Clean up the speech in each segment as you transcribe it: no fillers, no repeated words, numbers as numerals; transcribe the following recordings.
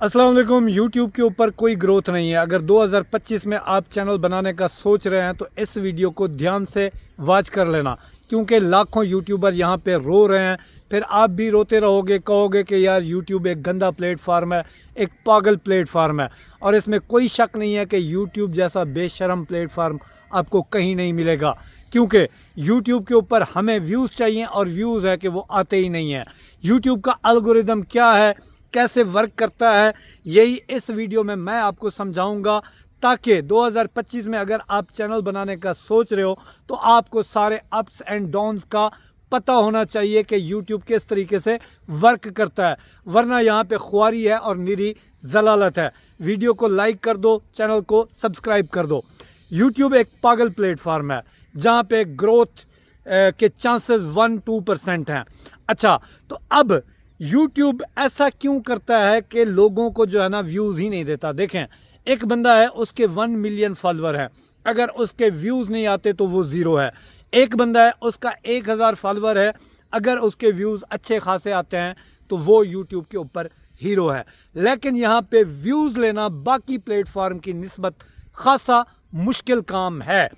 अस्सलाम वालेकुम। यूट्यूब के ऊपर कोई ग्रोथ नहीं है। अगर 2025 में आप चैनल बनाने का सोच रहे हैं तो इस वीडियो को ध्यान से वॉच कर लेना, क्योंकि लाखों यूट्यूबर यहाँ पे रो रहे हैं। फिर आप भी रोते रहोगे, कहोगे कि यार यूट्यूब एक गंदा प्लेटफार्म है, एक पागल प्लेटफार्म है। और इसमें कोई शक नहीं है कि यूट्यूब जैसा बेशरम प्लेटफार्म आपको कहीं नहीं मिलेगा, क्योंकि यूट्यूब के ऊपर हमें व्यूज़ चाहिए और व्यूज़ है कि वो आते ही नहीं हैं। यूट्यूब का एल्गोरिदम क्या है, कैसे वर्क करता है, यही इस वीडियो में मैं आपको समझाऊंगा, ताकि 2025 में अगर आप चैनल बनाने का सोच रहे हो तो आपको सारे अप्स एंड डाउन्स का पता होना चाहिए कि यूट्यूब किस तरीके से वर्क करता है। वरना यहाँ पे खुआरी है और निरी जलालत है। वीडियो को लाइक कर दो, चैनल को सब्सक्राइब कर दो। यूट्यूब एक पागल प्लेटफार्म है जहाँ पे ग्रोथ के चांसेस 1-2% हैं। अच्छा, तो अब यूट्यूब ऐसा क्यों करता है कि लोगों को जो है ना व्यूज़ ही नहीं देता। देखें, एक बंदा है, उसके 1 मिलियन फॉलोअर हैं, अगर उसके व्यूज़ नहीं आते तो वो ज़ीरो है। एक बंदा है, उसका 1000 फॉलोअर है, अगर उसके व्यूज़ अच्छे खासे आते हैं तो वो यूट्यूब के ऊपर हीरो है। लेकिन यहाँ पे व्यूज़ लेना बाकी प्लेटफॉर्म की निस्बत खासा मुश्किल काम है।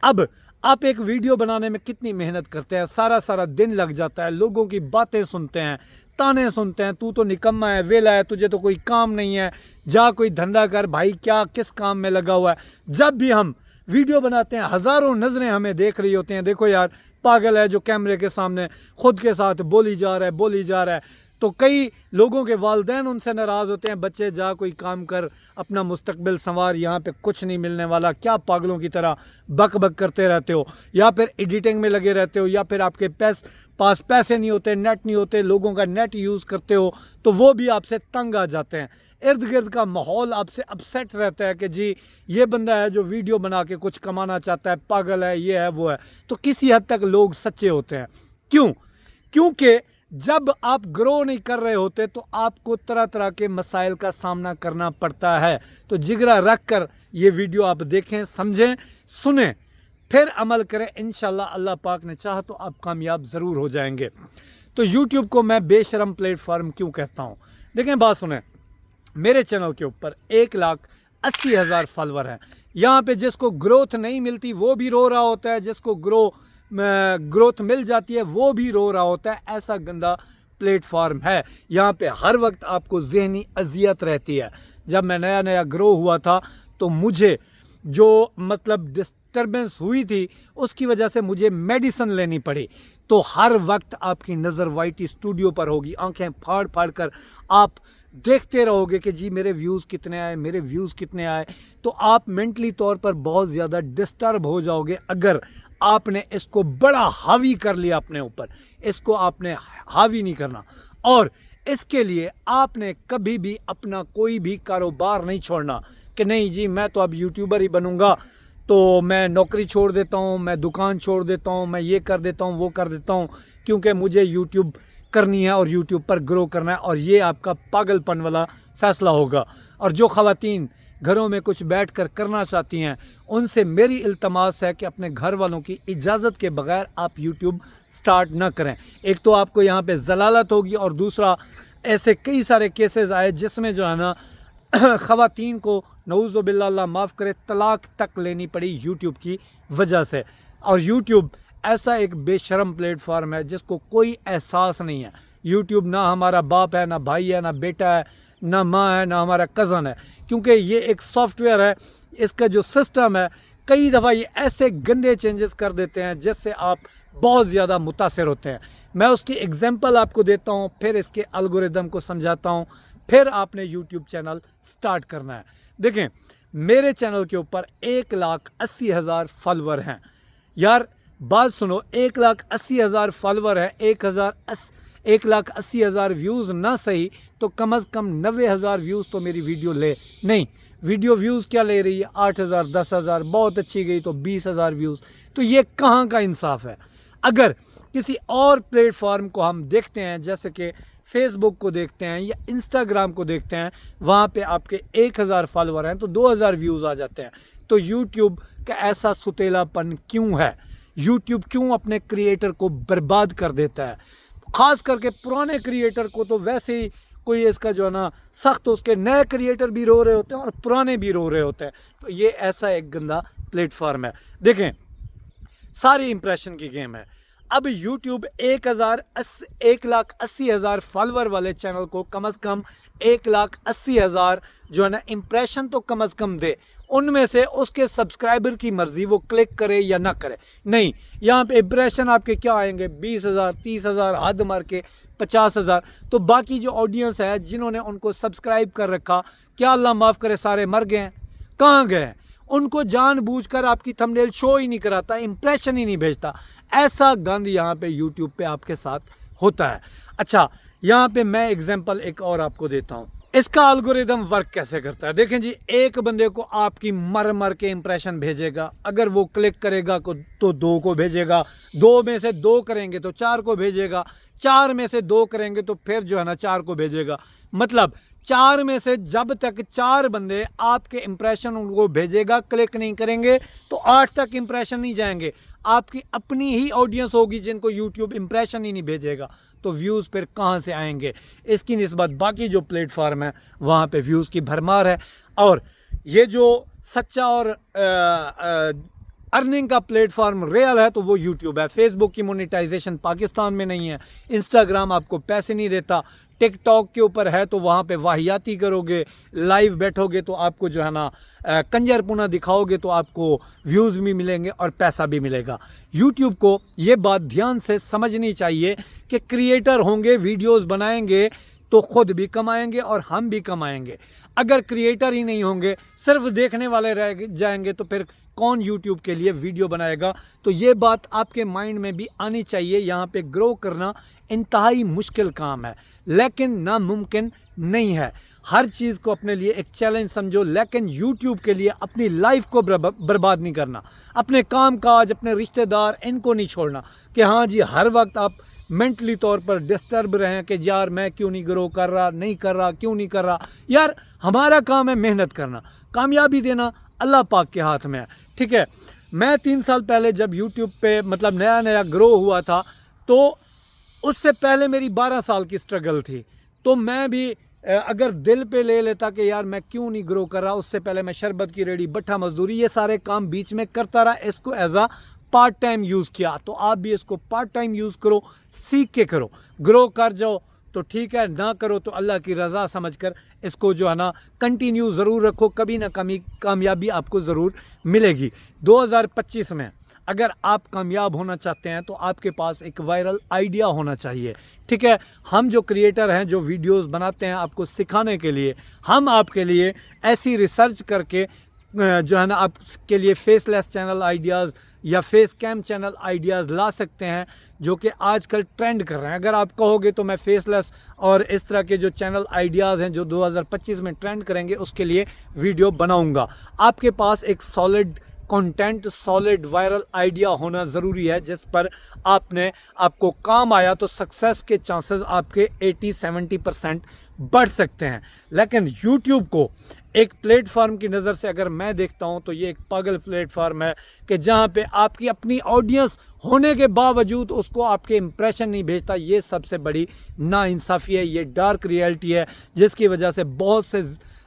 अब आप एक वीडियो बनाने में कितनी मेहनत करते हैं, सारा सारा दिन लग जाता है, लोगों की बातें सुनते हैं, ताने सुनते हैं, तू तो निकम्मा है, वेला है, तुझे तो कोई काम नहीं है, जा कोई धंधा कर भाई, क्या किस काम में लगा हुआ है। जब भी हम वीडियो बनाते हैं हज़ारों नज़रें हमें देख रही होती हैं, देखो यार पागल है जो कैमरे के सामने खुद के साथ बोली जा रहा है। तो कई लोगों के वालिदैन उनसे नाराज़ होते हैं, बच्चे जा कोई काम कर, अपना मुस्तकबिल संवार, यहाँ पे कुछ नहीं मिलने वाला, क्या पागलों की तरह बक बक करते रहते हो, या फिर एडिटिंग में लगे रहते हो, या फिर आपके पास पैसे नहीं होते, नेट नहीं होते, लोगों का नेट यूज़ करते हो, तो वो भी आपसे तंग आ जाते हैं। इर्द गिर्द का माहौल आपसे अपसेट रहता है कि जी ये बंदा है जो वीडियो बना के कुछ कमाना चाहता है, पागल है, ये है वो है। तो किसी हद तक लोग सच्चे होते हैं। क्यों? क्योंकि जब आप ग्रो नहीं कर रहे होते तो आपको तरह तरह के मसाइल का सामना करना पड़ता है। तो जिगरा रख कर ये वीडियो आप देखें, समझें, सुने, फिर अमल करें। इंशाल्लाह अल्लाह पाक ने चाहा तो आप कामयाब ज़रूर हो जाएंगे। तो यूट्यूब को मैं बेशरम प्लेटफार्म क्यों कहता हूँ? देखें, बात सुने, मेरे चैनल के ऊपर 1,80,000 फॉलोअर हैं। यहाँ पे जिसको ग्रोथ नहीं मिलती वो भी रो रहा होता है, जिसको ग्रोथ मिल जाती है वो भी रो रहा होता है। ऐसा गंदा प्लेटफॉर्म है। यहाँ पे हर वक्त आपको ज़हनी अजियत रहती है। जब मैं नया नया ग्रो हुआ था तो मुझे जो मतलब डिस्टर्बेंस हुई थी उसकी वजह से मुझे मेडिसिन लेनी पड़ी। तो हर वक्त आपकी नज़र वाईटी स्टूडियो पर होगी, आंखें फाड़ फाड़ कर आप देखते रहोगे कि जी मेरे व्यूज़ कितने आए, मेरे व्यूज़ कितने आए। तो आप मेंटली तौर पर बहुत ज़्यादा डिस्टर्ब हो जाओगे अगर आपने इसको बड़ा हावी कर लिया अपने ऊपर। इसको आपने हावी नहीं करना, और इसके लिए आपने कभी भी अपना कोई भी कारोबार नहीं छोड़ना कि नहीं जी मैं तो अब यूट्यूबर ही बनूंगा, तो मैं नौकरी छोड़ देता हूँ, मैं दुकान छोड़ देता हूँ, मैं ये कर देता हूँ, वो कर देता हूँ, क्योंकि मुझे यूट्यूब करनी है और यूट्यूब पर ग्रो करना है। और ये आपका पागलपन वाला फ़ैसला होगा। और जो ख़वातीन घरों में कुछ बैठकर करना चाहती हैं उनसे मेरी इल्तमास है कि अपने घर वालों की इजाज़त के बगैर आप यूट्यूब स्टार्ट ना करें। एक तो आपको यहाँ पे ज़लालत होगी, और दूसरा ऐसे कई सारे केसेस आए जिसमें जो है ना ख़वातीन को नऊज़ु बिल्लाह, अल्लाह माफ़ करे, तलाक तक लेनी पड़ी यूट्यूब की वजह से। और यूट्यूब ऐसा एक बेशरम प्लेटफार्म है जिसको कोई एहसास नहीं है। यूट्यूब ना हमारा बाप है, ना भाई है, ना बेटा है, ना माँ है, ना हमारा कज़न है, क्योंकि ये एक सॉफ्टवेयर है। इसका जो सिस्टम है कई दफ़ा ये ऐसे गंदे चेंजेस कर देते हैं जिससे आप बहुत ज़्यादा मुतासिर होते हैं। मैं उसकी एग्जांपल आपको देता हूँ, फिर इसके एल्गोरिदम को समझाता हूँ, फिर आपने यूट्यूब चैनल स्टार्ट करना है। देखें, मेरे चैनल के ऊपर 1,80,000 फॉलोअर हैं। यार बात सुनो, 1,80,000 फॉलोअर है, 1,80,000 व्यूज़ ना सही तो कम अज़ कम 90,000 व्यूज़ तो मेरी वीडियो ले। नहीं, वीडियो व्यूज़ क्या ले रही है? 8,000, 10,000, बहुत अच्छी गई तो 20,000 व्यूज़। तो ये कहाँ का इंसाफ है? अगर किसी और प्लेटफॉर्म को हम देखते हैं, जैसे कि फेसबुक को देखते हैं या इंस्टाग्राम को देखते हैं, वहाँ पे आपके 1,000 फॉलोअर हैं तो 2,000 व्यूज़ आ जाते हैं। तो यूट्यूब का ऐसा सुतेलापन क्यों है? यूट्यूब क्यों अपने क्रिएटर को बर्बाद कर देता है? ख़ास करके पुराने क्रिएटर को तो वैसे ही कोई इसका जो है ना सख्त, उसके नए क्रिएटर भी रो रहे होते हैं और पुराने भी रो रहे होते हैं। तो ये ऐसा एक गंदा प्लेटफॉर्म है। देखें, सारी इंप्रेशन की गेम है। अब YouTube 1,80,000 फॉलोअर वाले चैनल को कम से कम 1,80,000 जो है ना इंप्रेशन तो कम से कम दे। उनमें से उसके सब्सक्राइबर की मर्जी, वो क्लिक करे या ना करे। नहीं, यहाँ पे इंप्रेशन आपके क्या आएंगे, 20,000, 30,000, हद मार के 50,000। तो बाकी जो ऑडियंस है जिन्होंने उनको सब्सक्राइब कर रखा, क्या अल्लाह माफ़ करे, सारे मर गए हैं, कहाँ गए? उनको जानबूझकर आपकी थंबनेल शो ही नहीं कराता, इंप्रेशन ही नहीं भेजता। ऐसा गंद यहाँ पे यूट्यूब पे आपके साथ होता है। अच्छा, यहाँ पे मैं एग्जांपल एक और आपको देता हूँ, इसका एल्गोरिदम वर्क कैसे करता है। देखें जी, एक बंदे को आपकी मर मर के इंप्रेशन भेजेगा, अगर वो क्लिक करेगा तो 2 को भेजेगा, 2 में से 2 करेंगे तो 4 को भेजेगा, 4 में से 2 करेंगे तो फिर जो है ना 4 को भेजेगा। मतलब 4 में से जब तक 4 बंदे आपके इंप्रेशन उनको भेजेगा, क्लिक नहीं करेंगे तो 8 तक इंप्रेशन नहीं जाएंगे। आपकी अपनी ही ऑडियंस होगी जिनको यूट्यूब इंप्रेशन ही नहीं भेजेगा, तो व्यूज़ फिर कहाँ से आएंगे। इसकी निस्बत बाकी जो प्लेटफॉर्म है वहाँ पे व्यूज़ की भरमार है। और ये जो सच्चा और अर्निंग का प्लेटफॉर्म रियल है तो वो यूट्यूब है। फेसबुक की मोनेटाइजेशन पाकिस्तान में नहीं है, इंस्टाग्राम आपको पैसे नहीं देता, टिकटॉक के ऊपर है तो वहाँ पे वाहियाती करोगे, लाइव बैठोगे तो आपको जो है ना कंजरपुना दिखाओगे तो आपको व्यूज़ भी मिलेंगे और पैसा भी मिलेगा। यूट्यूब को ये बात ध्यान से समझनी चाहिए कि क्रिएटर होंगे, वीडियोस बनाएंगे तो खुद भी कमाएंगे और हम भी कमाएंगे। अगर क्रिएटर ही नहीं होंगे, सिर्फ देखने वाले रह जाएंगे तो फिर कौन यूट्यूब के लिए वीडियो बनाएगा। तो ये बात आपके माइंड में भी आनी चाहिए। यहाँ पे ग्रो करना इंतहाई मुश्किल काम है, लेकिन नामुमकिन नहीं है। हर चीज़ को अपने लिए एक चैलेंज समझो, लेकिन यूट्यूब के लिए अपनी लाइफ को बर्बाद नहीं करना। अपने काम काज, अपने रिश्तेदार, इनको नहीं छोड़ना कि हाँ जी हर वक्त आप मेंटली तौर पर डिस्टर्ब रहें कि यार मैं क्यों नहीं ग्रो कर रहा, नहीं कर रहा, क्यों नहीं कर रहा। यार हमारा काम है मेहनत करना, कामयाबी देना अल्लाह पाक के हाथ में है। ठीक है, मैं 3 साल पहले जब यूट्यूब पे मतलब नया नया ग्रो हुआ था, तो उससे पहले मेरी 12 साल की स्ट्रगल थी। तो मैं भी अगर दिल पे ले लेता कि यार मैं क्यों नहीं ग्रो कर रहा, उससे पहले मैं शरबत की रेडी, भट्ठा मजदूरी, ये सारे काम बीच में करता रहा, इसको एज आ पार्ट टाइम यूज़ किया। तो आप भी इसको पार्ट टाइम यूज़ करो, सीख के करो, ग्रो कर जाओ तो ठीक है, ना करो तो अल्लाह की रज़ा समझकर इसको जो है ना कंटिन्यू ज़रूर रखो, कभी ना कभी कामयाबी आपको ज़रूर मिलेगी। 2025 में अगर आप कामयाब होना चाहते हैं तो आपके पास एक वायरल आइडिया होना चाहिए। ठीक है, हम जो क्रिएटर हैं, जो वीडियोस बनाते हैं आपको सिखाने के लिए, हम आपके लिए ऐसी रिसर्च करके जो है ना आपके लिए फेसलेस चैनल आइडियाज़ या फेस कैम चैनल आइडियाज़ ला सकते हैं जो कि आजकल ट्रेंड कर रहे हैं। अगर आप कहोगे तो मैं फेसलेस और इस तरह के जो चैनल आइडियाज़ हैं जो 2025 में ट्रेंड करेंगे उसके लिए वीडियो बनाऊंगा। आपके पास एक solid content, solid viral idea होना ज़रूरी है जिस पर आपको काम आया तो सक्सेस के चांसेस आपके 80-70% बढ़ सकते हैं। लेकिन YouTube को एक प्लेटफॉर्म की नज़र से अगर मैं देखता हूं तो ये एक पागल प्लेटफॉर्म है कि जहां पे आपकी अपनी ऑडियंस होने के बावजूद उसको आपके इंप्रेशन नहीं भेजता। ये सबसे बड़ी नाइंसाफ़ी है, ये डार्क रियलिटी है जिसकी वजह से बहुत से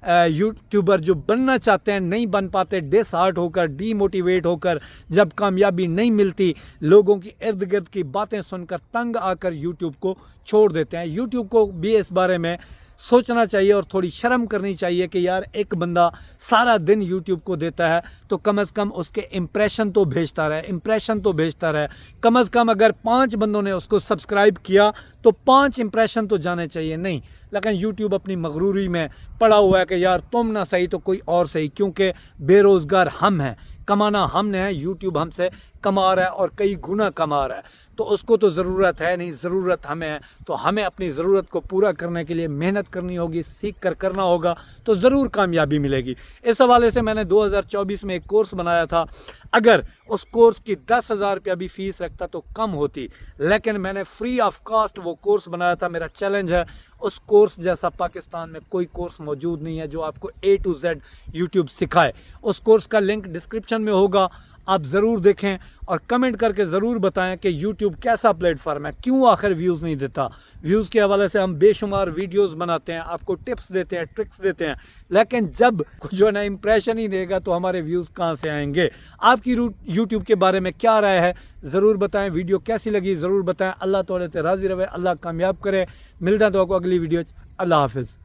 यूट्यूबर जो बनना चाहते हैं नहीं बन पाते, डिसहार्ट होकर, डीमोटिवेट होकर, जब कामयाबी नहीं मिलती, लोगों की इर्द गिर्द की बातें सुनकर तंग आकर यूट्यूब को छोड़ देते हैं। यूट्यूब को भी इस बारे में सोचना चाहिए और थोड़ी शर्म करनी चाहिए कि यार एक बंदा सारा दिन यूट्यूब को देता है तो कम से कम उसके इंप्रेशन तो भेजता रहे, इंप्रेशन तो भेजता रहे। कम से कम अगर 5 बंदों ने उसको सब्सक्राइब किया तो 5 इंप्रेशन तो जाने चाहिए। नहीं, लेकिन यूट्यूब अपनी मगरूरी में पड़ा हुआ है कि यार तुम ना सही तो कोई और सही, क्योंकि बेरोज़गार हम हैं, कमाना हमने है, यूट्यूब हमसे कमा रहा है और कई गुना कमा रहा है। तो उसको तो ज़रूरत है नहीं, ज़रूरत हमें है। तो हमें अपनी ज़रूरत को पूरा करने के लिए मेहनत करनी होगी, सीख कर करना होगा तो ज़रूर कामयाबी मिलेगी। इस हवाले से मैंने 2024 में एक कोर्स बनाया था। अगर उस कोर्स की 10,000 रुपया भी फ़ीस रखता तो कम होती, लेकिन मैंने फ्री ऑफ कॉस्ट वो कोर्स बनाया था। मेरा चैलेंज है, उस कोर्स जैसा पाकिस्तान में कोई कोर्स मौजूद नहीं है जो आपको A to Z यूट्यूब सिखाए। उस कोर्स का लिंक डिस्क्रिप्शन में होगा, आप ज़रूर देखें और कमेंट करके ज़रूर बताएं कि यूट्यूब कैसा प्लेटफॉर्म है, क्यों आखिर व्यूज़ नहीं देता। व्यूज़ के हवाले से हम बेशुमार वीडियोस बनाते हैं, आपको टिप्स देते हैं, ट्रिक्स देते हैं, लेकिन जब जो है ना इम्प्रेशन ही देगा तो हमारे व्यूज़ कहाँ से आएंगे। आपकी यूट्यूब के बारे में क्या राय है ज़रूर बताएं, वीडियो कैसी लगी ज़रूर बताएं। अल्लाह तौले से राज़ी रहे, अल्लाह कामयाब करे। मिलता तो आपको अगली वीडियो। अल्लाह हाफिज़।